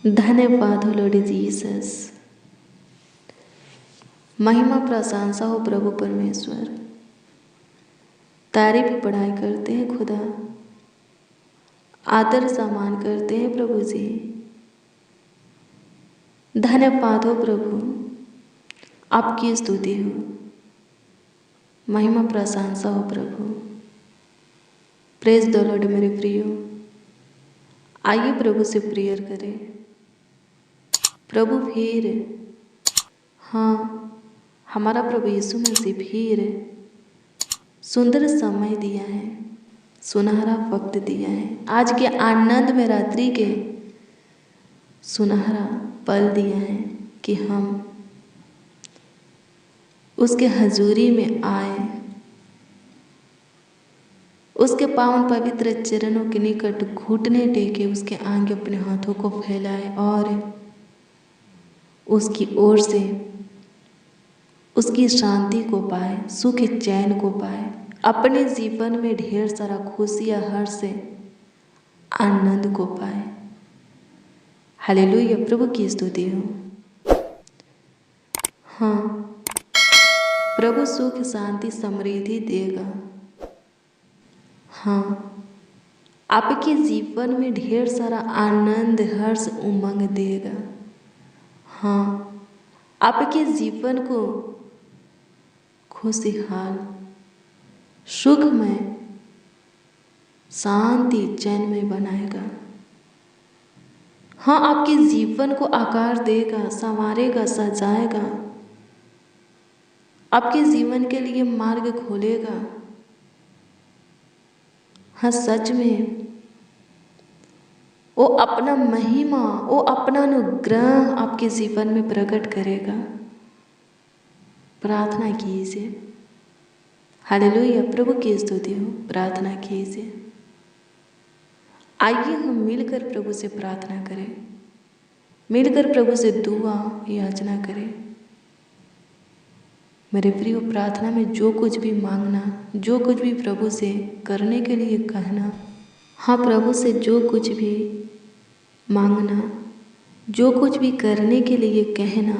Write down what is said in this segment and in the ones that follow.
धन्यवाद हो Lord Jesus. महिमा प्रशंसा हो प्रभु परमेश्वर। तारीफ पढ़ाई करते हैं खुदा, आदर सम्मान करते हैं प्रभु जी। धन्यवाद हो प्रभु, आपकी स्तुति हो, महिमा प्रशंसा हो प्रभु। प्रेज द लॉर्ड मेरे प्रियो। आइए प्रभु से प्रेयर करें। प्रभु फिर हमारा प्रभु यीशु मसीह फिर सुंदर समय दिया है, सुनहरा वक्त दिया है। आज के आनंद में रात्रि के सुनहरा पल दिया है कि हम उसके हजूरी में आए, उसके पावन पवित्र चरणों के निकट घुटने टेके उसके आगे अपने हाथों को फैलाए और उसकी ओर से उसकी शांति को पाए, सुख चैन को पाए, अपने जीवन में ढेर सारा खुशियाँ हर्ष से आनंद को पाए। हालेलुया, प्रभु की स्तुति हो। प्रभु सुख शांति समृद्धि देगा। आपके जीवन में ढेर सारा आनंद हर्ष उमंग देगा। आपके जीवन को खुशहाल सुखमय शांति चैन में बनाएगा। आपके जीवन को आकार देगा, संवारेगा, सजाएगा, आपके जीवन के लिए मार्ग खोलेगा। सच में वो अपना महिमा, वो अपना अनुग्रह आपके जीवन में प्रकट करेगा। प्रार्थना कीजिए। हालेलुया, प्रभु की स्तुति हो। प्रार्थना कीजिए। आइए हम मिलकर प्रभु से प्रार्थना करें, मिलकर प्रभु से दुआ याचना करें। मेरे प्रिय, प्रार्थना में जो कुछ भी मांगना, जो कुछ भी प्रभु से करने के लिए कहना, प्रभु से जो कुछ भी मांगना, जो कुछ भी करने के लिए कहना,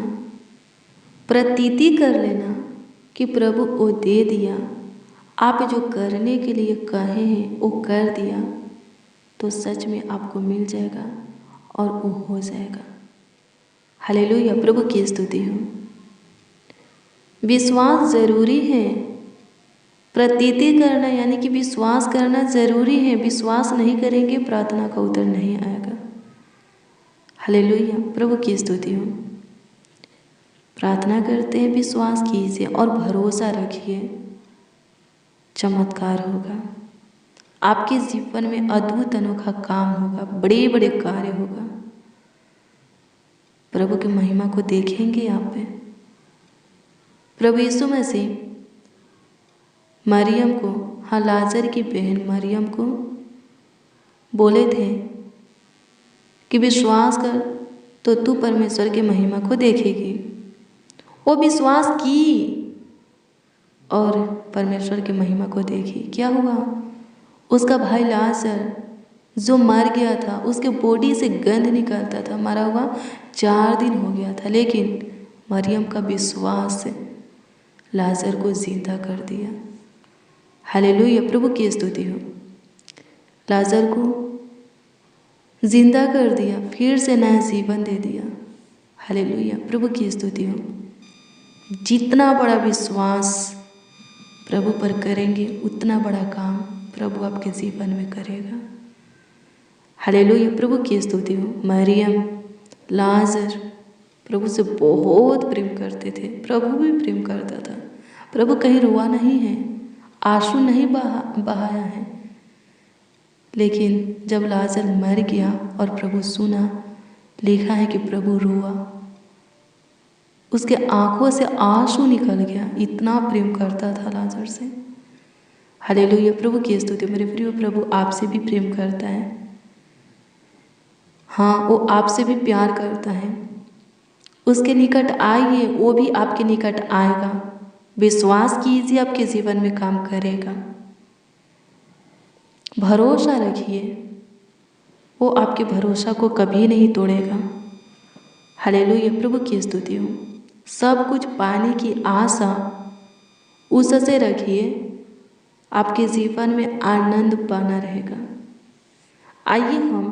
प्रतीति कर लेना कि प्रभु वो दे दिया। आप जो करने के लिए कहे हैं वो कर दिया, तो सच में आपको मिल जाएगा और वो हो जाएगा। हालेलुया, प्रभु की स्तुति हो। विश्वास ज़रूरी है। प्रतीति करना यानी कि विश्वास करना ज़रूरी है। विश्वास नहीं करेंगे, प्रार्थना का उत्तर नहीं आएगा। हालेलुया, प्रभु की स्तुति हो। प्रार्थना करते हैं, विश्वास कीजिए और भरोसा रखिए, चमत्कार होगा। आपके जीवन में अद्भुत अनोखा काम होगा, बड़े बड़े कार्य होगा। प्रभु की महिमा को देखेंगे आप पे। प्रभु यीशु मसीह मरियम को, लाजर की बहन मरियम को बोले थे कि विश्वास कर तो तू परमेश्वर की महिमा को देखेगी। वो विश्वास की और परमेश्वर की महिमा को देखी। क्या हुआ? उसका भाई लाजर जो मर गया था, उसके बॉडी से गंध निकलता था, मरा हुआ 4 दिन हो गया था, लेकिन मरियम का विश्वास लाजर को जिंदा कर दिया। हालेलुया, प्रभु की स्तुति हो। लाजर को जिंदा कर दिया, फिर से नया जीवन दे दिया। हालेलुया, प्रभु की स्तुति हो। जितना बड़ा विश्वास प्रभु पर करेंगे, उतना बड़ा काम प्रभु आपके जीवन में करेगा। हालेलुया, प्रभु की स्तुति हो। मरियम, लाजर प्रभु से बहुत प्रेम करते थे, प्रभु भी प्रेम करता था। प्रभु कहीं रोआ नहीं है, आंसू नहीं बहाया है, लेकिन जब लाजर मर गया और प्रभु सुना, लिखा है कि प्रभु रोआ, उसके आंखों से आंसू निकल गया। इतना प्रेम करता था लाजर से। हालेलुया, प्रभु की स्तुति। मेरे प्रिय, प्रभु आपसे भी प्रेम करता है। वो आपसे भी प्यार करता है। उसके निकट आइए, वो भी आपके निकट आएगा। विश्वास कीजिए, आपके जीवन में काम करेगा। भरोसा रखिए, वो आपके भरोसा को कभी नहीं तोड़ेगा। हालेलुया, प्रभु की स्तुति हो। सब कुछ पाने की आशा उससे रखिए, आपके जीवन में आनंद बना रहेगा। आइए हम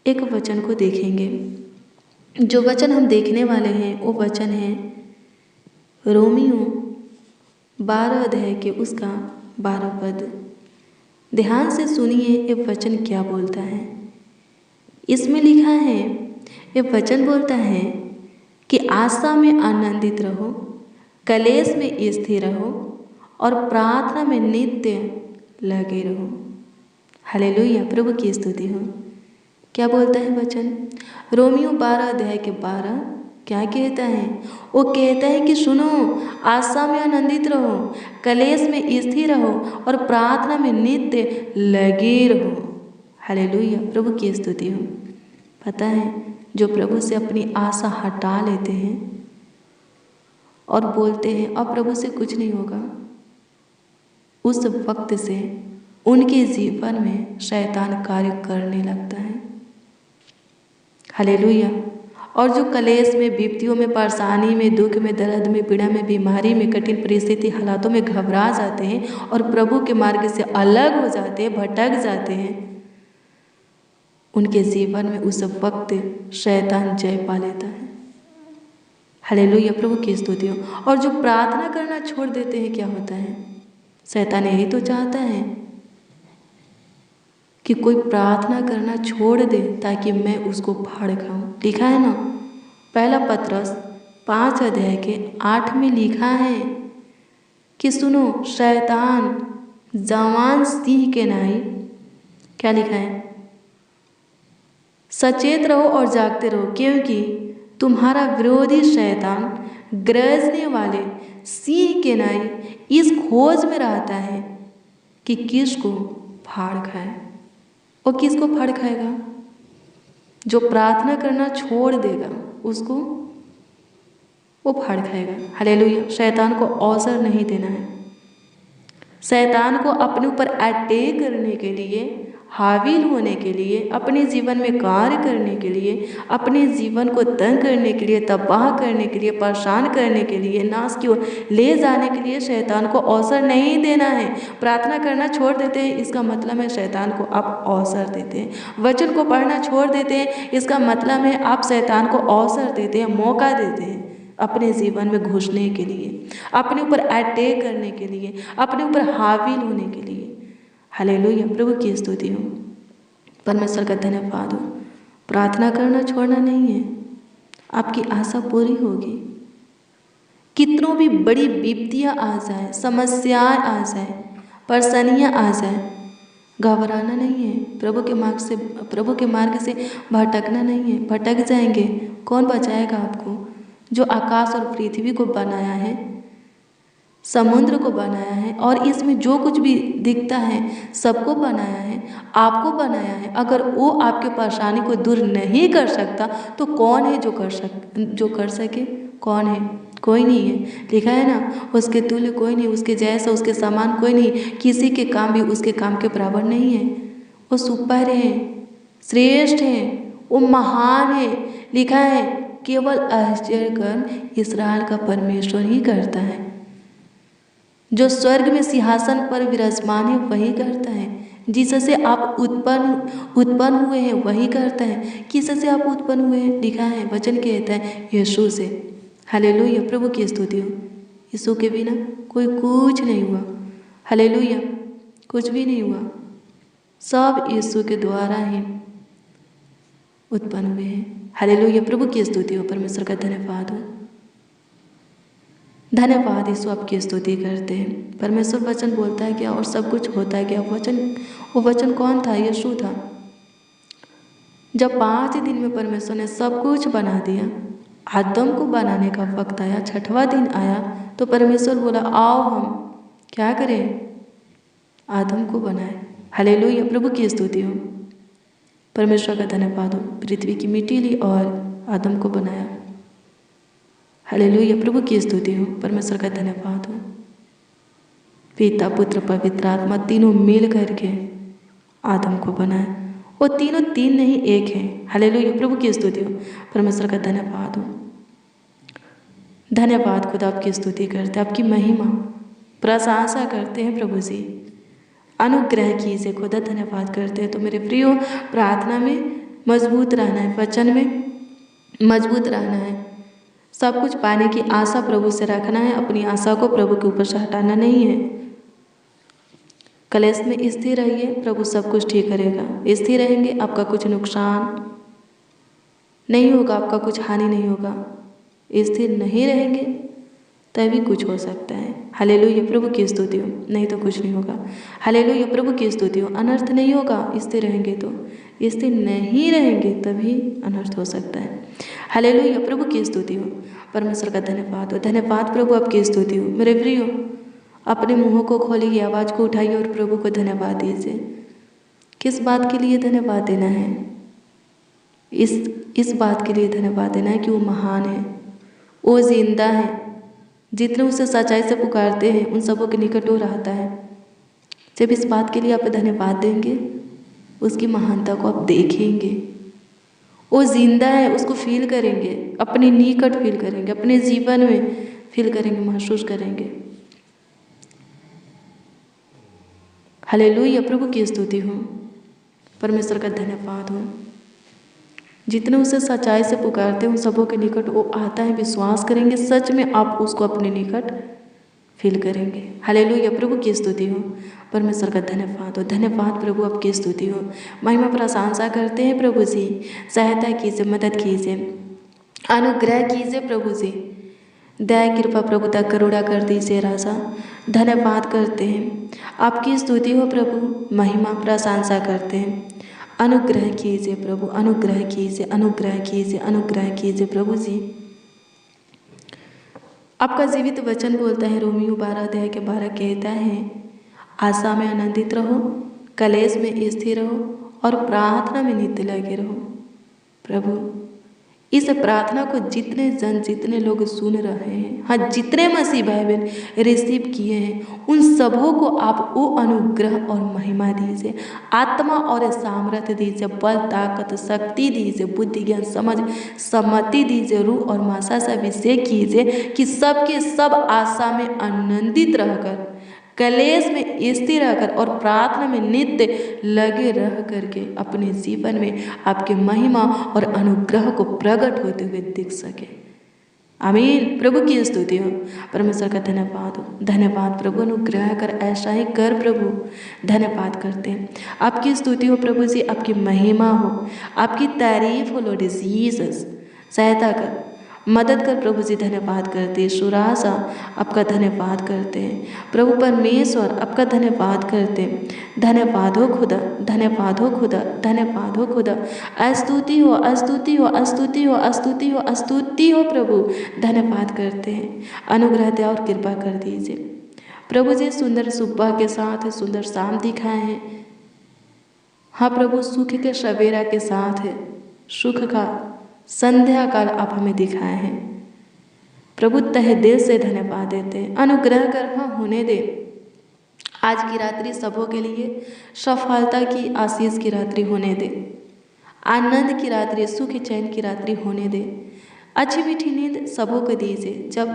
एक वचन को देखेंगे। जो वचन हम देखने वाले हैं वो वचन है रोमियो 12 अध्याय के उसका 12 पद। ध्यान से सुनिए ये वचन क्या बोलता है। इसमें लिखा है, ये वचन बोलता है कि आशा में आनंदित रहो, कलेश में स्थिर रहो और प्रार्थना में नित्य लगे रहो। हालेलुया, प्रभु की स्तुति हो। क्या बोलता है वचन? रोमियो 12 अध्याय के 12 क्या कहता है? वो कहता है कि सुनो, आशा में आनंदित रहो, कलेश में स्थिर रहो और प्रार्थना में नित्य लगे रहो। हालेलुया, प्रभु की स्तुति हो। पता है, जो प्रभु से अपनी आशा हटा लेते हैं और बोलते हैं अब प्रभु से कुछ नहीं होगा, उस वक्त से उनके जीवन में शैतान कार्य करने लगता है। हालेलुया। और जो कलेश में, विपत्तियों में, परेशानी में, दुख में, दर्द में, पीड़ा में, बीमारी में, कठिन परिस्थिति हालातों में घबरा जाते हैं और प्रभु के मार्ग से अलग हो जाते हैं, भटक जाते हैं, उनके जीवन में उस वक्त शैतान जय पा लेता है। हालेलुया, प्रभु की स्तुति हो। और जो प्रार्थना करना छोड़ देते हैं, क्या होता है? शैतान यही तो चाहता है कि कोई प्रार्थना करना छोड़ दे ताकि मैं उसको फाड़ खाऊं। लिखा है ना, पहला पत्रस 5 अध्याय के 8 में लिखा है कि सुनो, शैतान जवान सिंह के नाई, क्या लिखा है? सचेत रहो और जागते रहो, क्योंकि तुम्हारा विरोधी शैतान गरजने वाले सिंह के नाई इस खोज में रहता है कि किसको फाड़ खाए। और किसको फाड़ खाएगा? जो प्रार्थना करना छोड़ देगा उसको वो फाड़ खाएगा। हालेलुया, शैतान को अवसर नहीं देना है। शैतान को अपने ऊपर अटैक करने के लिए, हाविल होने के लिए, अपने जीवन में कार्य करने के लिए, अपने जीवन को तंग करने के लिए, तबाह करने के लिए, परेशान करने के लिए, नाश की ओर ले जाने के लिए शैतान को अवसर नहीं देना है। प्रार्थना करना छोड़ देते हैं, इसका मतलब है शैतान को आप अवसर देते हैं। वचन को पढ़ना छोड़ देते हैं, इसका मतलब है आप शैतान को अवसर देते हैं, मौका देते हैं अपने जीवन में घुसने के लिए, अपने ऊपर अटैक करने के लिए, अपने ऊपर हाविल होने के लिए। हालेलुया, प्रभु की स्तुति हो। परमेश्वर का धन्यवाद हो। प्रार्थना करना छोड़ना नहीं है, आपकी आशा पूरी होगी। कितनों भी बड़ी विपत्तियां आ जाए, समस्याएं आ जाए, परेशानियां आ जाए, घबराना नहीं है। प्रभु के मार्ग से भटकना नहीं है। भटक जाएंगे, कौन बचाएगा आपको? जो आकाश और पृथ्वी को बनाया है, समुद्र को बनाया है और इसमें जो कुछ भी दिखता है सबको बनाया है, आपको बनाया है। अगर वो आपके परेशानी को दूर नहीं कर सकता तो कौन है जो कर सके? कौन है? कोई नहीं है। लिखा है ना, उसके तुल्य कोई नहीं, उसके जैसा, उसके समान कोई नहीं। किसी के काम भी उसके काम के बराबर नहीं है। वो सुपर है, श्रेष्ठ है, वो महान है। लिखा है केवल आश्चर्य कर इस्राएल का परमेश्वर ही करता है। जो स्वर्ग में सिंहासन पर विराजमान है वही करता है। जिससे आप उत्पन्न हुए हैं वही करता है। किससे आप उत्पन्न हुए हैं? लिखा है, वचन कहता है यीशु से। हालेलुया, प्रभु की स्तुति हो। यीशु के बिना कोई कुछ नहीं हुआ। हालेलुया, कुछ भी नहीं हुआ, सब यीशु के द्वारा ही उत्पन्न हुए हैं। हालेलुया, प्रभु की स्तुति हो। परमेश्वर का धन्यवाद हो। धन्यवाद यीशु, आपकी स्तुति करते हैं। परमेश्वर वचन बोलता है क्या और सब कुछ होता है क्या? वो वचन कौन था? यीशु था। जब 5 दिन में परमेश्वर ने सब कुछ बना दिया, आदम को बनाने का वक्त आया, 6वां दिन आया तो परमेश्वर बोला आओ हम क्या करें? आदम को बनाए। हालेलुया, प्रभु की स्तुति हो। परमेश्वर का धन्यवाद हो। पृथ्वी की मिट्टी ली और आदम को बनाया। हालेलुया, प्रभु की स्तुति हो। परमेश्वर का धन्यवाद हो। पिता, पुत्र, पवित्र आत्मा तीनों मिल करके आदम को बनाए वो तीनों तीन नहीं एक हैं। हालेलुया, प्रभु की स्तुति हो। परमेश्वर का धन्यवाद हो। धन्यवाद खुदा, आपकी स्तुति करते हैं, आपकी महिमा प्रशंसा करते हैं प्रभु जी। अनुग्रह कीजिए खुदा, धन्यवाद करते हैं। तो मेरे प्रियो, प्रार्थना में मजबूत रहना है, वचन में मजबूत रहना है, सब कुछ पाने की आशा प्रभु से रखना है, अपनी आशा को प्रभु के ऊपर से हटाना नहीं है। कलेश में स्थिर रहिए, प्रभु सब कुछ ठीक करेगा। स्थिर रहेंगे, आपका कुछ नुकसान नहीं होगा, आपका कुछ हानि नहीं होगा। स्थिर नहीं रहेंगे तभी कुछ हो सकता है। हालेलुया, प्रभु की स्तुति हो, नहीं तो कुछ नहीं होगा। हालेलुया, प्रभु की स्तुति हो। अनर्थ नहीं होगा स्थिर रहेंगे तो, स्थिर नहीं रहेंगे तभी अनर्थ हो सकता है। हालेलुया, प्रभु की स्तुति हो। परमेश्वर का धन्यवाद हो। धन्यवाद प्रभु, आपकी स्तुति हो। मेरे प्रियो, अपने मुंहों को खोलिए, आवाज़ को उठाइए और प्रभु को धन्यवाद दीजिए। किस बात के लिए धन्यवाद देना है? इस बात के लिए धन्यवाद देना है कि वो महान है, वो जिंदा है। जितने उसे सच्चाई से पुकारते हैं उन सबों के निकट वो रहता है। जब इस बात के लिए आप धन्यवाद देंगे, उसकी महानता को आप देखेंगे। वो जिंदा है, उसको फील करेंगे, अपने निकट फील करेंगे, अपने जीवन में फील करेंगे, महसूस करेंगे। हालेलुया, प्रभु की स्तुति हो। परमेश्वर का धन्यवाद हो। जितने उसे सच्चाई से पुकारते हैं उन सबों के निकट वो आता है। विश्वास करेंगे, सच में आप उसको अपने निकट फील करेंगे। हालेलुया, प्रभु की स्तुति हो। परमेश्वर का धन्यवाद हो। धन्यवाद प्रभु, आपकी स्तुति हो। महिमा प्रशंसा करते हैं प्रभु जी। सहायता कीजिए, मदद कीजिए, अनुग्रह कीजिए प्रभु जी। दया कृपा प्रभुता करुणा कर दीजिए राजा। धन्यवाद करते हैं, आपकी स्तुति हो प्रभु। महिमा प्रशंसा करते हैं। अनुग्रह कीजिए प्रभु, अनुग्रह कीजिए, अनुग्रह कीजिए, अनुग्रह कीजिए प्रभु जी। आपका जीवित वचन बोलता है, रोमियो 12:12 कहता है, आशा में आनंदित रहो, कलेश में स्थिर रहो और प्रार्थना में नित्य लगे रहो। प्रभु, इस प्रार्थना को जितने लोग सुन रहे हैं, हाँ, जितने मसीह भाई बहन रिसीव किए हैं, उन सबों को आप वो अनुग्रह और महिमा दीजिए, आत्मा और सामर्थ्य दीजिए, बल ताकत शक्ति दीजिए, बुद्धि ज्ञान समझ सम्मति दीजिए, रूह और मासा से अभिषेक कीजिए कि सबके सब आशा में आनंदित रहकर, कलेश में स्थिर रहकर और प्रार्थना में नित्य लगे रह करके अपने जीवन में आपके महिमा और अनुग्रह को प्रकट होते हुए दिख सके। आमीन, प्रभु की स्तुति हो। परमेश्वर का धन्यवाद हो। धन्यवाद प्रभु, अनुग्रह कर, ऐसा ही कर प्रभु। धन्यवाद करते हैं, आपकी स्तुति हो प्रभु जी, आपकी महिमा हो, आपकी तारीफ हो लॉर्ड जीसस। सहायता कर, मदद कर प्रभु जी। धन्यवाद करते हैं सुरासा, आपका धन्यवाद करते हैं प्रभु परमेश्वर, आपका धन्यवाद करते हैं। धन्यवाद हो खुदा, धन्यवाद हो खुदा, धन्यवाद हो खुदा। स्तुति हो, स्तुति हो, स्तुति हो, स्तुति हो, स्तुति हो प्रभु। धन्यवाद करते हैं, अनुग्रह दया और कृपा कर दीजिए प्रभु जी। सुंदर सुबह के साथ सुंदर शाम दिखाए हैं, हाँ प्रभु, सुख के सवेरा के साथ है, सुख का संध्या काल आप हमें दिखाए हैं प्रभु। तहे दिल से धन्यवाद देते हैं। अनुग्रह कर, हाँ, होने दे आज की रात्रि सबों के लिए सफलता की, आशीष की रात्रि होने दे, आनंद की रात्रि, सुख चैन की रात्रि होने दे। अच्छी मीठी नींद सबों को दीजिए। जब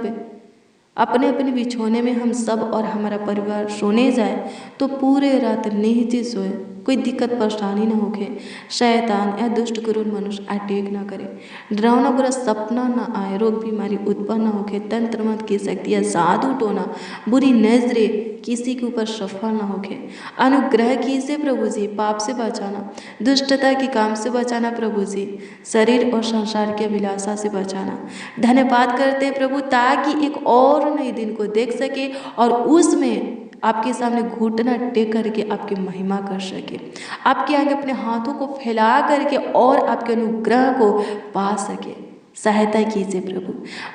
अपने अपने बिछौने में हम सब और हमारा परिवार सोने जाए तो पूरे रात निश्चित सोए, कोई दिक्कत परेशानी न होके, शैतान या दुष्ट क्रूर मनुष्य अटैक न करे, डरावना बुरा सपना न आए, रोग बीमारी उत्पन्न न होके, तंत्र मंत्र की शक्तियाँ, जादू टोना, बुरी नजरें किसी के ऊपर सफल न होके। अनुग्रह कीजिए प्रभु जी, पाप से बचाना, दुष्टता के काम से बचाना प्रभु जी, शरीर और संसार की अभिलाषा से बचाना। धन्यवाद करते हैं प्रभु, ताकि एक और नए दिन को देख सके और उसमें आपके सामने घुटना टेक करके आपकी महिमा कर सके, आपके आगे अपने हाथों को फैला करके और आपके अनुग्रह को पा सके। सहायता कीजिए प्रभु,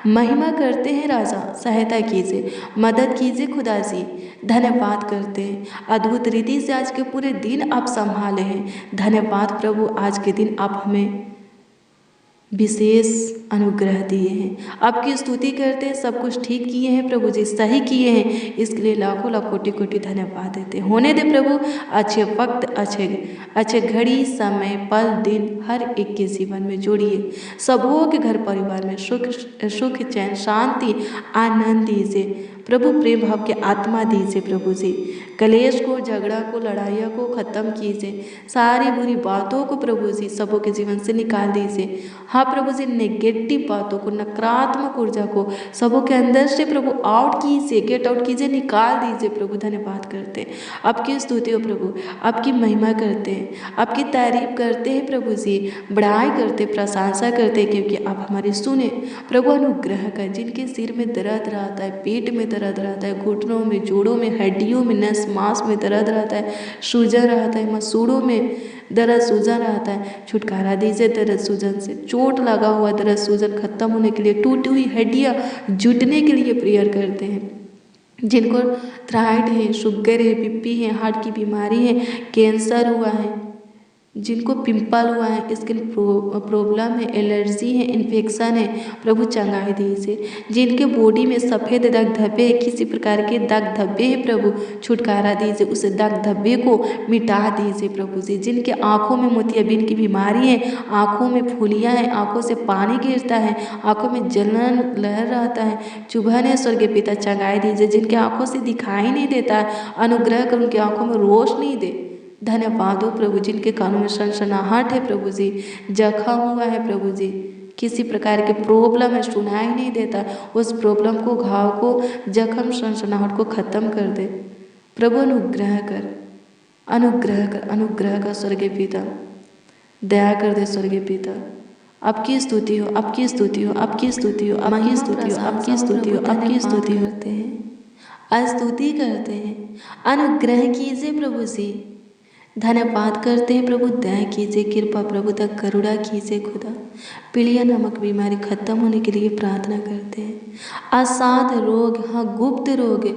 महिमा करते हैं राजा, सहायता कीजिए, मदद कीजिए खुदा जी। धन्यवाद करते हैं, अद्भुत रीति से आज के पूरे दिन आप संभाले हैं। धन्यवाद प्रभु, आज के दिन आप हमें विशेष अनुग्रह दिए हैं। आपकी स्तुति करते हैं, सब कुछ ठीक किए हैं प्रभु जी, सही किए हैं, इसके लिए लाखों लाख कोटि कोटि धन्यवाद देते हैं। होने दे प्रभु अच्छे वक्त, अच्छे घड़ी, समय, पल, दिन हर एक के जीवन में जोड़िए। सबों के घर परिवार में सुख चैन शांति आनंद दीजिए प्रभु। प्रेम भाव के आत्मा दीजिए प्रभु जी। कलेश को, झगड़ा को, लड़ाइयों को ख़त्म कीजिए। सारी बुरी बातों को प्रभु जी सबों के जीवन से निकाल दीजिए। हाँ प्रभु जी, नेगेटिव बातों को, नकारात्मक ऊर्जा को सबों के अंदर से प्रभु आउट कीजिए, गेट आउट कीजिए, निकाल दीजिए प्रभु। धन्यवाद करते हैं, आपकी स्तुति हो प्रभु, आपकी महिमा करते हैं, आपकी तारीफ करते हैं प्रभु जी, बड़ाई करते, प्रशंसा करते हैं, क्योंकि आप हमारी सुने प्रभु। अनुग्रह कर, जिनके सिर में दर्द रहता है, पेट में दर्द रहता है, घुटनों में, जोड़ों में, हड्डियों में, नस मांस में दर्द रहता है, सूजन रहता है, मसूड़ों में दर्द सूजन रहता है, छुटकारा दीजिए दर्द सूजन से। चोट लगा हुआ दर्द सूजन खत्म होने के लिए, टूटी हुई हड्डियाँ जुटने के लिए प्रेयर करते हैं। जिनको थायराइड है, शुगर है, बीपी है, हार्ट की बीमारी है, कैंसर हुआ है, जिनको पिंपल हुआ है, स्किन प्रॉब्लम है, एलर्जी है, इन्फेक्शन है, प्रभु चंगाई दीजिए। जिनके बॉडी में सफ़ेद दाग धब्बे है, किसी प्रकार के दाग धब्बे है प्रभु, छुटकारा दीजिए, उस दाग धब्बे को मिटा दीजिए प्रभु जी। जिनके आँखों में मोतियाबिंद की बीमारी है, आँखों में फुलियाँ हैं, आँखों से पानी गिरता है, आँखों में जलन लहर रहता है, चुभन है, स्वर्गीय पिता चंगाई दीजिए। जिनके आँखों से दिखाई नहीं देता है, अनुग्रह कर उनकी आँखों में रोशनी दे। धन्यवाद हो प्रभु। जिनके कानों में सनसनाहट है प्रभु जी, जख्म हुआ है प्रभु जी, किसी प्रकार के प्रॉब्लम है, सुनाई नहीं देता, उस प्रॉब्लम को, घाव को, जख्म, सनसनाहट को ख़त्म कर दे प्रभु। अनुग्रह कर, अनुग्रह कर, अनुग्रह कर स्वर्गीय पिता, दया कर दे स्वर्गीय पिता। आपकी स्तुति हो, आपकी स्तुति हो, आपकी स्तुति हो, आपकी स्तुति हो, आपकी स्तुति हो, आपकी स्तुति करते हैं, स्तुति करते हैं। अनुग्रह कीजिए प्रभु जी, धन्यवाद करते हैं प्रभु, दया कीजिए, कृपा प्रभु तक करुणा कीजिए खुदा। पीलिया नामक बीमारी खत्म होने के लिए प्रार्थना करते हैं। असाध रोग, हाँ गुप्त रोग,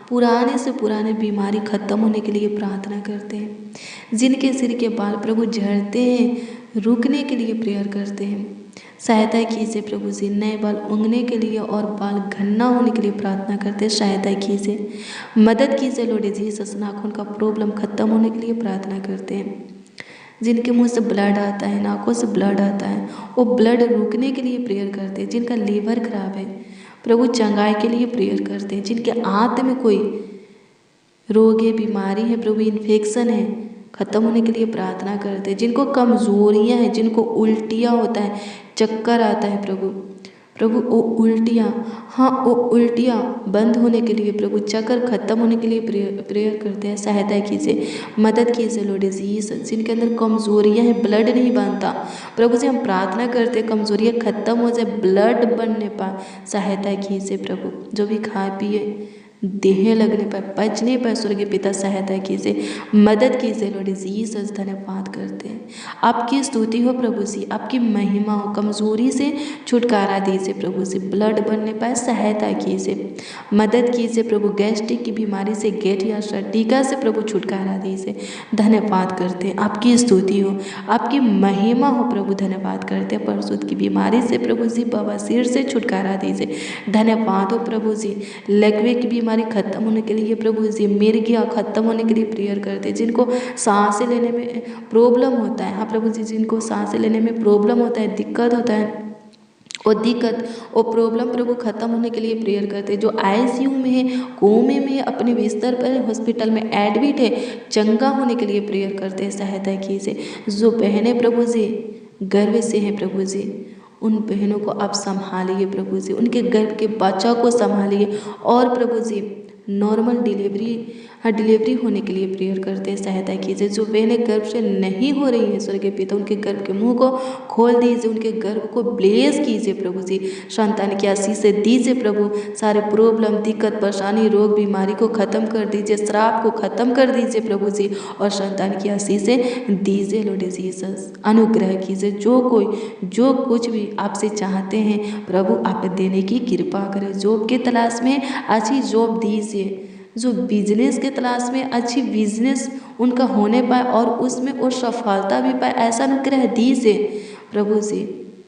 पुराने से पुराने बीमारी खत्म होने के लिए प्रार्थना करते हैं। जिनके सिर के बाल प्रभु झड़ते हैं, रुकने के लिए प्रेयर करते हैं। सहायता कीजिए प्रभु जी, नए बाल उगने के लिए और बाल घना होने के लिए प्रार्थना करते हैं। सहायता कीजिए, मदद कीजिए लॉर्ड जीसस। नाखून का प्रॉब्लम खत्म होने के लिए प्रार्थना करते हैं। जिनके मुंह से ब्लड आता है, नाकों से ब्लड आता है, वो ब्लड रुकने के लिए प्रेयर करते हैं। जिनका लीवर खराब है प्रभु चंगाई के लिए प्रेयर करते हैं। जिनके आंत में कोई रोग है, बीमारी है प्रभु, इन्फेक्शन है, खत्म होने के लिए प्रार्थना करते हैं। जिनको कमजोरियां हैं, जिनको उल्टियाँ होता है, चक्कर आता है प्रभु, प्रभु वो उल्टियाँ, हाँ वो उल्टियाँ बंद होने के लिए प्रभु, चक्कर खत्म होने के लिए प्रेयर करते हैं। सहायता कीजिए, मदद कीजिए लॉर्ड जीसस। जिनके अंदर कमजोरियाँ हैं, ब्लड नहीं बनता प्रभु जी, हम प्रार्थना करते हैं कमजोरियाँ खत्म हो जाए, ब्लड बनने पाए। सहायता कीजिए प्रभु, जो भी खाए पिए देह लगने पर, पचने पर स्वर्गीय पिता सहायता कीजिए, मदद कीजिए लॉर्ड जीसस। धन्यवाद करते हैं, आपकी स्तुति हो प्रभु जी, आपकी महिमा हो। कमजोरी से छुटकारा दीजिए प्रभु जी, ब्लड बनने पर सहायता कीजिए, मदद कीजिए प्रभु। गैस्ट्रिक की बीमारी से, गठिया टीका से प्रभु छुटकारा दीजिए। धन्यवाद करते हैं, आपकी स्तुति हो, आपकी महिमा हो प्रभु। धन्यवाद करते हैं, परसुत की बीमारी से प्रभु जी, बवासीर से छुटकारा दीजिए। धन्यवाद हो प्रभु जी, लकवे की बीमारी खत्म होने के लिए प्रभु जी, मिर्गियाँ खत्म होने के लिए प्रेयर करते हैं। जिनको सांसें लेने में प्रॉब्लम होता है, हाँ प्रभु जी, जिनको सांसें लेने में प्रॉब्लम होता है, दिक्कत होता है, वो दिक्कत, वो प्रॉब्लम प्रभु खत्म होने के लिए प्रेयर करते हैं। जो आईसीयू में है, कोमे में है, अपने बिस्तर पर हॉस्पिटल में एडमिट है, चंगा होने के लिए प्रेयर करते हैं। सहायता कीजिए। जो बहनें प्रभु जी गर्भ से हैं प्रभु जी, उन बहनों को आप संभालिए प्रभु जी, उनके गर्भ के बच्चा को संभालिए। और प्रभु जी नॉर्मल डिलीवरी होने के लिए प्रेयर करते हैं। सहायता कीजिए। जो बहनें गर्भ से नहीं हो रही है स्वर्गीय पिता, उनके गर्भ के मुंह को खोल दीजिए, उनके गर्भ को ब्लेस कीजिए प्रभु जी, संतान की आशीष से दीजिए प्रभु। सारे प्रॉब्लम, दिक्कत, परेशानी, रोग, बीमारी को खत्म कर दीजिए, श्राप को खत्म कर दीजिए प्रभु जी, और संतान की आशीष से दीजिए लॉर्ड जीसस। अनुग्रह कीजिए, जो कुछ भी आपसे चाहते हैं प्रभु आप देने की कृपा करें। जॉब की तलाश में अच्छी जॉब दीजिए, जो बिजनेस के तलाश में अच्छी बिजनेस उनका होने पाए और उसमें वो सफलता भी पाए, ऐसा अनुग्रह दीजिए प्रभु जी।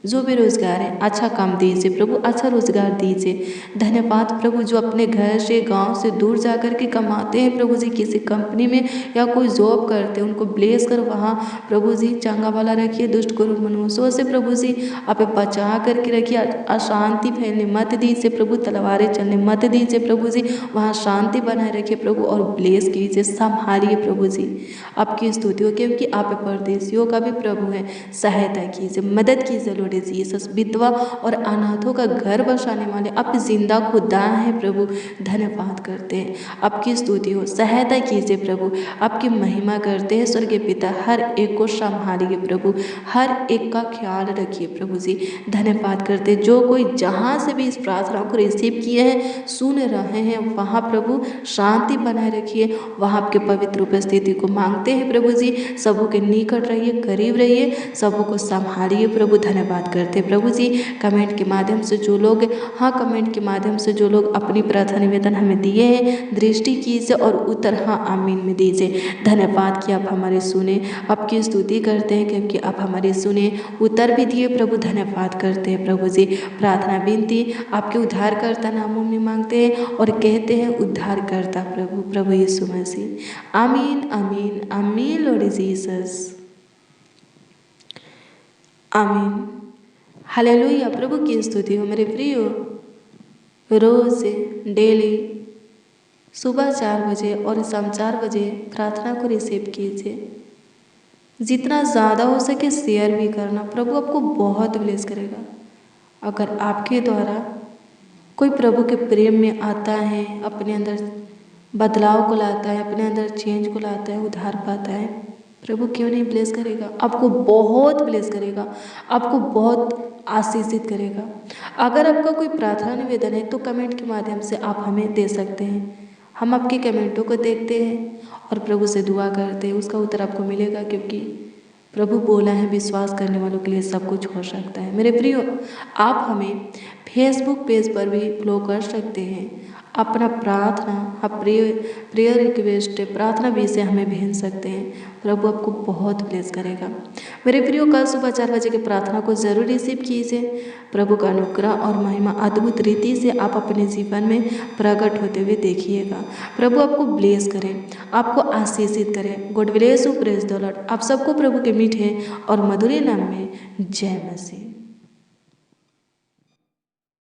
जो बेरोजगार हैं अच्छा काम दीजिए प्रभु, अच्छा रोजगार दीजिए। धन्यवाद प्रभु जो अपने घर से गांव से दूर जा कर के कमाते हैं प्रभु जी, किसी कंपनी में या कोई जॉब करते हैं, उनको ब्लेस कर वहाँ प्रभु जी चंगा वाला रखिए, दुष्ट क्रूर मनुष्यों से प्रभु जी आप बचा करके रखिए। अशांति फैलने मत दीजिए प्रभु, तलवारें चलने मत दीजिए प्रभु जी, वहाँ शांति बनाए रखिए प्रभु और ब्लेस कीजिए, संभालिए प्रभु जी। आपकी स्तुति हो क्योंकि आप परदेशियों का भी प्रभु है। सहायता कीजिए, मदद कीजिए लॉर्ड जीसस। विधवा और अनाथों का घर बसाने वाले आप जिंदा खुदा हैं प्रभु, धन्यवाद करते हैं। आपकी स्तुति हो, सहायता कीजिए प्रभु, आपकी महिमा करते हैं स्वर्गीय पिता। हर एक को संभालिए प्रभु, हर एक का ख्याल रखिए प्रभु जी, धन्यवाद करते हैं। जो कोई जहाँ से भी इस प्रार्थना को रिसीव किए हैं, सुन रहे हैं, वहाँ प्रभु शांति बनाए रखिए, वहाँ आपके पवित्र उपस्थिति को मांगते हैं प्रभु जी। सबों के निकट रहिए, करीब रहिए, सबों को संभालिए प्रभु, धन्यवाद करते हैं प्रभु जी। कमेंट के माध्यम से जो लोग कमेंट के माध्यम से जो लोग अपनी प्रार्थना निवेदन हमें दिए हैं, दृष्टि कीजिए और उत्तर आमीन में दीजिए। धन्यवाद कि आप हमारे सुने, आपकी स्तुति करते हैं क्योंकि आप हमारे सुने, उत्तर भी दिए प्रभु, धन्यवाद करते हैं प्रभु जी। प्रार्थना विनती आपके उद्धारकर्ता नामों में मांगते हैं और कहते हैं उद्धारकर्ता प्रभु यीशु मसीह। आमीन आमीन आमीन लॉर्ड जीसस, आमीन। हालेलुया, प्रभु की स्तुति हो मेरे प्रियो। रोज डेली सुबह 4 बजे और शाम 4 बजे प्रार्थना को रिसीव कीजिए। जितना ज़्यादा हो सके शेयर भी करना, प्रभु आपको बहुत ब्लेस करेगा। अगर आपके द्वारा कोई प्रभु के प्रेम में आता है, अपने अंदर बदलाव को लाता है, अपने अंदर चेंज को लाता है, उद्धार पाता है, प्रभु क्यों नहीं ब्लेस करेगा? आपको बहुत ब्लेस करेगा, आपको बहुत आशीषित करेगा। अगर आपका कोई प्रार्थना निवेदन है तो कमेंट के माध्यम से आप हमें दे सकते हैं। हम आपके कमेंटों को देखते हैं और प्रभु से दुआ करते हैं, उसका उत्तर आपको मिलेगा क्योंकि प्रभु बोला है विश्वास करने वालों के लिए सब कुछ हो सकता है। मेरे प्रियो, आप हमें फेसबुक पेज पर भी फॉलो कर सकते हैं। अपना प्रार्थना, आप प्रेयर रिक्वेस्ट, प्रार्थना विषय हमें भेज सकते हैं। प्रभु आपको बहुत ब्लेस करेगा। मेरे प्रियो, कल सुबह 4 बजे की प्रार्थना को जरूर रिसीव कीजिए। प्रभु का अनुग्रह और महिमा अद्भुत रीति से आप अपने जीवन में प्रकट होते हुए देखिएगा। प्रभु आपको ब्लेस करें, आपको आशीषित करें। God bless you, praise the Lord. आप सबको प्रभु के मीठे और मधुर नाम में जय मसीह।